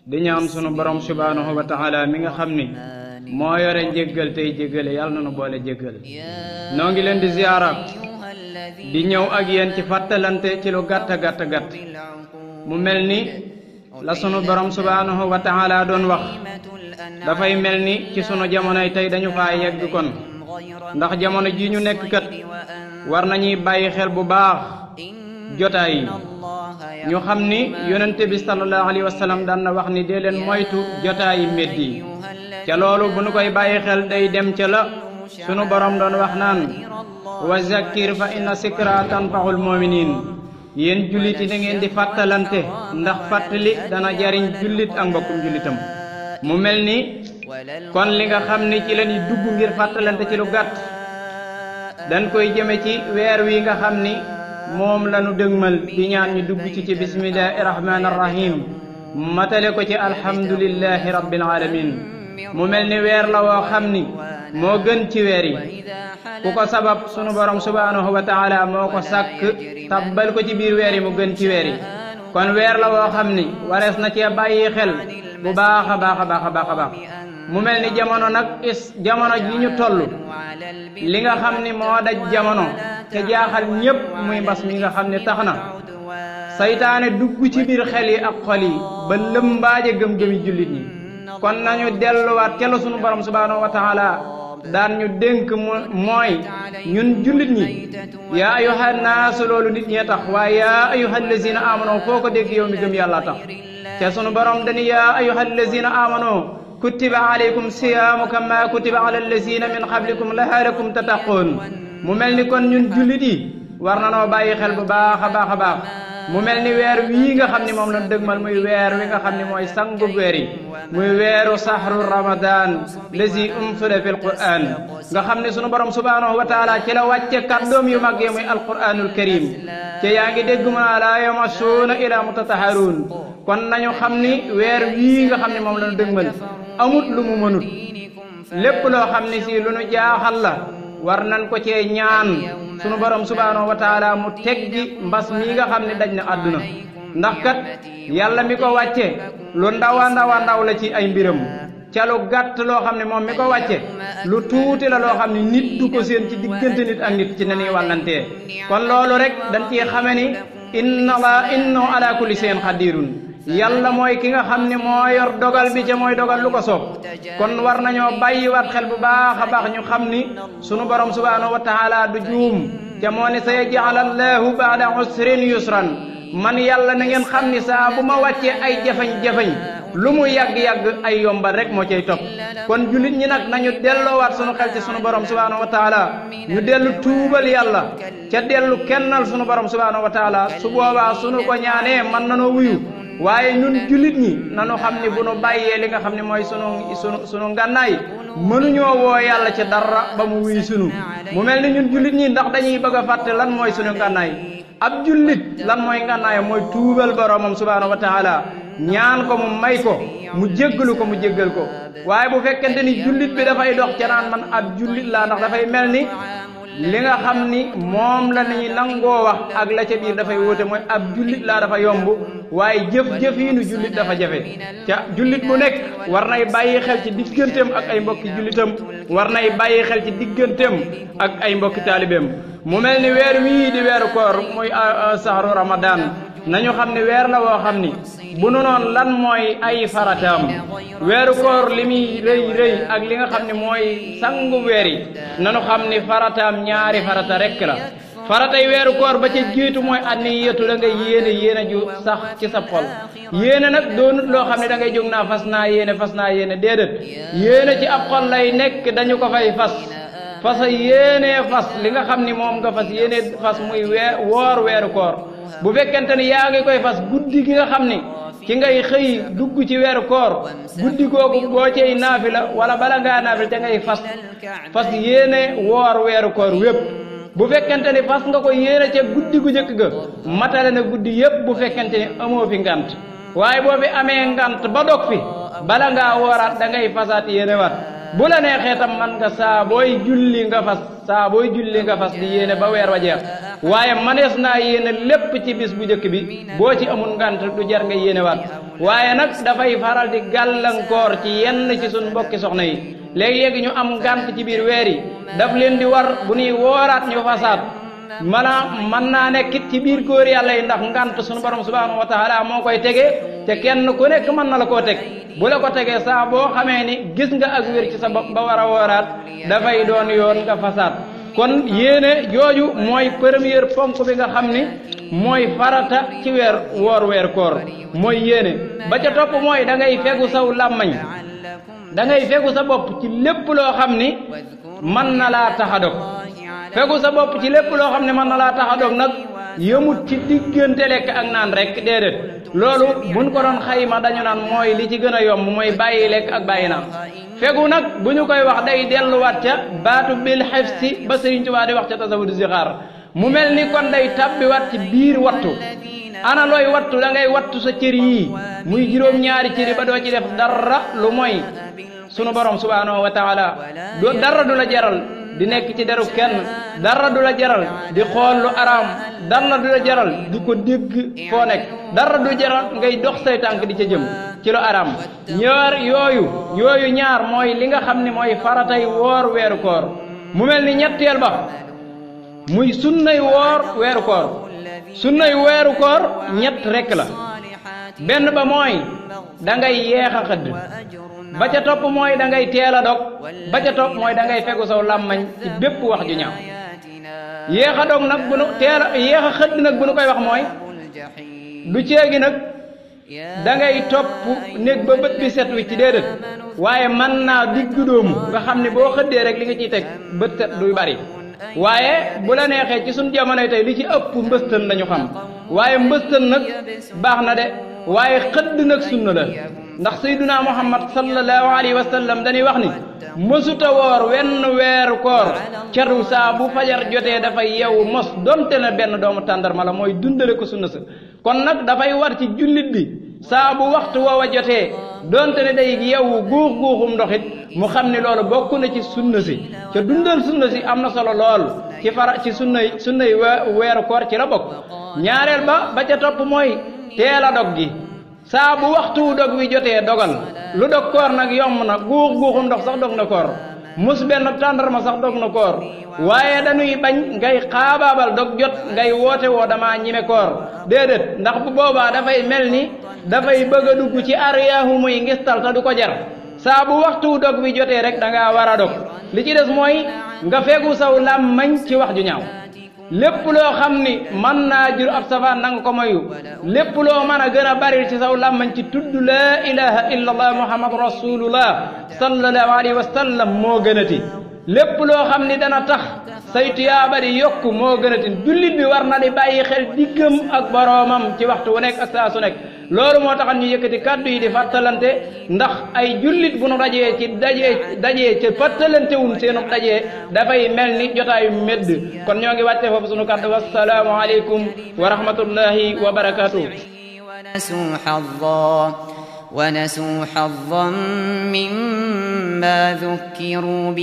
di ñaan sunu borom subhanahu wa taala mi nga xam ni moo yore njéggal tey jéggale yàlla na nu boole jéggal noo ngi leen di ziyaara di ñëw ak yéen ci fàttalante ci lu gàtt gàtt gàtt mu mel ni la sunu borom subhanahu wa taala doon wax dafay mel ni ci sunu jamonoy tey dañu faa yegg kon ndax jamono ji ñu nekk kat war nañuy bàyyi xel bu baax jotaay yi ñu xam ni yonente bi sallallahu alayhi wa sallam daan na wax ni dee leen moytu jotaayi meddi yi ca loolu bu nu koy bàyyi xel day dem ca la sunu borom doon wax naan wa zakkir fa inna sikra tanfaxul muminin yéen jullit yi da ngeen di fàttalante ndax fàttali dana jariñ jullit ak mbokkum jullitam mu mel ni kon li nga xam ni ci la ñuy dugg ngir fàttalante ci lu gàtt dañ koy jëme ci weer wi nga xam ni moom lañu dëgmal di ñaan ñu dugg ci bismillahi rahmaani rahim matale ko ci alhamdulillahi rabbil alamin mu mel ni weer la woo xam ni moo gën ci weer yi ku ko sabab sunu borom subhanahu wa taala moo ko sàkk tabbal ko ci biir weer yi mu gën ci weer yi kon weer la woo xam ni warees na cee bàyyi xel bu baax a baax a baax a baax a baax mu mel ni jamono nag jamono ji ñu toll li nga xam ni moo daj jamono te jaaxal ñépp muy mbas mi nga xam ni tax na saytaane dugg ci biir xel yi ak xol yi ba lëmbaaje gëm-gëmi jullit ñi kon nañu delluwaat ca la sunu borom subhanahu wa taala daan ñu dénk mooy ñun jullit ñi yaa ayyuhan naasu loolu nit ñee tax waaye yaa ayyuhal lazina amano foo ko dégg yow mi gëm yàlla tax te sunu borom dañu yaa ayyuhal lazina amano kutiba alaykum siyaamu kama kutiba ala allazina min qablikum lahaalakum tattaqoon mu mel ni kon ñun jullit yi war na noo bàyyi xel bu baax a baax a baax mu mel ni weer wii nga xam ni moom lañ dëgmal muy weer wi nga xam ni mooy sangu weer yi muy weeru sahru ramadan lazi unzila fil quran nga xam ni sunu borom subhanahu wa taala ci la wàcce kàddoom yu mag yi muy alquranul karim te yaa ngi dégg ma laa yamassuuna ila mutataharuun kon nañu xam ni weer wii nga xam ni moom lañ dëgmal amut lu mu mënut lépp loo xam ni si lu nu jaaxal la war nañ ko cee ñaan sunu borom subhanahu wa taala mu teggi mbas mii nga xam ne daj na àdduna ndax kat yàlla mi ko wàcce lu ndawa ndawa ndaw la ci ay mbiram ca lu gàtt loo xam ne moom mi ko wàcce lu tuuti la loo xam ne nit du ko seen ci diggante nit ak nit ci na ni wàllantee kon loolu rek dañ ci xame ni inna ala kulli shay'in qadirun yàlla mooy ki nga xam ne moo yor dogal bi ca mooy dogal lu ko soob kon war nañoo bàyyiwaat xel bu baax a baax ñu xam ni sunu borom subhanahu wa taala du juum ca moo ne sa yaj'al allahu ba'da usrin yusran man yàlla na ngeen xam ni saa bu ma wàccee ay jafeñ-jafeñ lu mu yàgg-yàgg ay yombal rek moo cay topp kon jullit ñi nag nañu delloowaat sunu xel ci sunu borom subhanahu wa taala ñu dellu tuubal yàlla ca dellu kennal sunu borom subhanahu wa taala su boobaa sunu ko ñaanee man nanoo wuyu waaye ñun jullit ñi nanu xam ni bu nu bàyyee li nga xam ne mooy sunu ngànnaay mënuñoo woo yàlla ci dara ba mu wuy sunu mu mel ni ñun jullit ñi ndax dañuy bëgg a fàtte lan mooy sunu ngànnaay ab jullit lan mooy ngànnaay mooy tuubal boromam subhanahu wa taala ñaan ko mu may ko mu jéggalu ko mu jéggal ko waaye bu fekkente ni jullit bi dafay dox ca naan man ab jullit laa ndax dafay mel ni li nga xam ni moom la ñuy nangoo wax ak la ca biir dafay wóote mooy ab jullit laa dafa yomb waaye jëf-jëf yi nu jullit dafa jafe ca jullit bu nekk war nay bàyyi xel ci digganteem ak ay mbokki jullitam war nay bàyyi xel ci digganteem ak ay mbokki taalibeem mu mel ni weer wii di weeru koor muy sahru ramadan nañu xam ni weer la woo xam ni bu nu noon lan mooy ay farataam weeru koor li muy rëy rëy ak li nga xam ni mooy sangu weer yi nanu xam ni farataam ñaari farata rekk la faratay weeru koor ba ca jiitu mooy anniyatu da ngay yéene ju sax ci sa xol yéene nag doonut loo xam ne da ngay jóg naa fas naa yéene déedéet yéene ci ab xol lay nekk dañu ko fay fasa yéene fas li nga xam ni moom nga fas yéene fas muy woor weeru koor bu fekkente ni yaa ngi koy fas guddi gi nga xam ni ci ngay xëy dugg ci weeru koor guddi googu boo cey naafila wala bala ngaa naafila te ngay fas yéene woor weeru koor wépp bu fekkente ni fas nga ko yéene ca guddi gu njëkk ga matale na guddi yépp bu fekkente ni amoo fi ngant waaye boo fi amee ngant ba dog fi bala ngaa wooraat da ngay fasaat yéene waat bu la neexee tam man nga saa booy julli nga fas di yéene ba weer wa jeex waaye manees naa yéene lépp ci bis bu njëkk bi boo ci amul ngant du jar nga yéene waat waaye nag dafay faral di gàllankoor ci yenn ci suñ mbokki soxna yi léegi-léegi ñu am ngànt ci biir weer yi daf leen di war bu ñuy wooraat ñu fasaat mën naa nekkit ci biir góor yàlla yi ndax ngànt suñu borom subhanahu wa taala moo koy tegee te kenn ku nekk mën na la koo teg bu la ko tegee saa boo xamee ni gis nga ak wér ci sa bopp ba war a wooraat dafay doon yoon nga fasaat kon yéene jooju mooy première ponk bi nga xam ni mooy farata ci weer koor mooy yéene ba ca topp mooy da ngay fegu saw làmmañ da ngay fegu sa bopp ci lépp loo xam ni mën na laa tax a dog fegu sa bopp ci lépp loo xam ne mën na laa tax a dog nag yëmut ci diggante lekk ak naan rek déedéet loolu buñ ko doon xayma dañu naan mooy li ci gën a yomb mooy bàyyi lekk ak bàyyi naan fegu nag bu ñu koy wax day delluwaat ca baatu bil xifsi ba Sëriñ Tuubaa di wax ca tasawudu zixaar mu mel ni kon day tabbiwaat ci biir wattu ana looy wattu da ngay wattu sa cër yii muy juróom-ñaari cëri ba doo ci def dara lu mooy sunu borom subhanahu wa taala dara du la jaral di nekk ci deru kenn dara du la jaral di xool lu araam dara du la jaral di ko dégg foo nekk dara du jaral ngay dox say tànk di ca jëm ci lu araam ñaar yooyu ñaar mooy li nga xam ne mooy faratay woor weeru koor mu mel ni ñetteel ba muy sunnay woor weeru koor sunnay weeru koor ñett rekk la benn ba mooy da ngay yeex a xëdd ba ca topp mooy da ngay teel a dog ba ca topp mooy da ngay fegu saw làmmañ ci bépp wax ju ñaaw yéex a dog nag yéex a xëdd nag bu nu koy wax mooy du ceegi nag da ngay topp néeg ba bët bi set wi ci déedéet waaye mën naa diggu doomu nga xam ne boo xëddee rek li nga ciy teg bët set duy bari waaye bu la neexee ci suñ jamonoy tey li ci ëpp mbëstën lañu xam waaye mbëstën nag baax na de waaye xëdd nag sunna la ndax sayyiduna muhammad sallallahu alayhi wa sallam dañuy wax ni mësuta woor wenn weeru koor catu saa bu fajar jotee dafay yeewu mos donte na benn doomu tàndarma la mooy dundale ko sunna sa kon nag dafay war ci jullit bi saa bu waxtu woowa jotee donte ne day yeewu guuxum ndoxit mu xam ne loolu bokk na ci sunna si ca dundal sunna si am na solo lool ci sunnay weeru koor ci la bokk ñaareel ba ca topp mooy teel a dog gi saa bu waxtu dog wi jotee dogal lu dog koor nag yomb na guuxum ndox sax dog na koor mus benn tàndarma sax dog na koor waaye dañuy bañ ngay xaabaabal dog jot ngay woote woo dama ñime koor déedéet ndax bu boobaa dafay mel ni dafay bëgg a dugg ci ariyaahu muy ngistal te du ko jar saa bu waxtu dog wi jotee rek da ngaa war a dog li ci des mooy nga fegu saw làmmañ ci wax ju ñaaw lépp loo xam ni mën naa jur ab safaan nanga ko moyu lépp loo mën a gën a bari ci saw làmmañ ci tudd laa ilaha illa allah muhammadu rasulullah sallallahu alayhi wa sallam moo gënati lépp loo xam ni dana tax say tuyaaba di yokku moo gënati jullit bi war na di bàyyi xel diggam ak boroomam ci waxtu wu nekk ak saa su nekk loolu moo taxan ñu yëkkati kàddu yi di fàttalante ndax ay jullit bu nu dajee ci dajee ci fàttalante wun seenu dajee dafay mel ni jotaayu medd kon ñoo ngi wàcce foofu sunu kàddu wassalaamu aleykum wa rahmatullahi wa barakatuh ونسوا حظا مما ذكروا به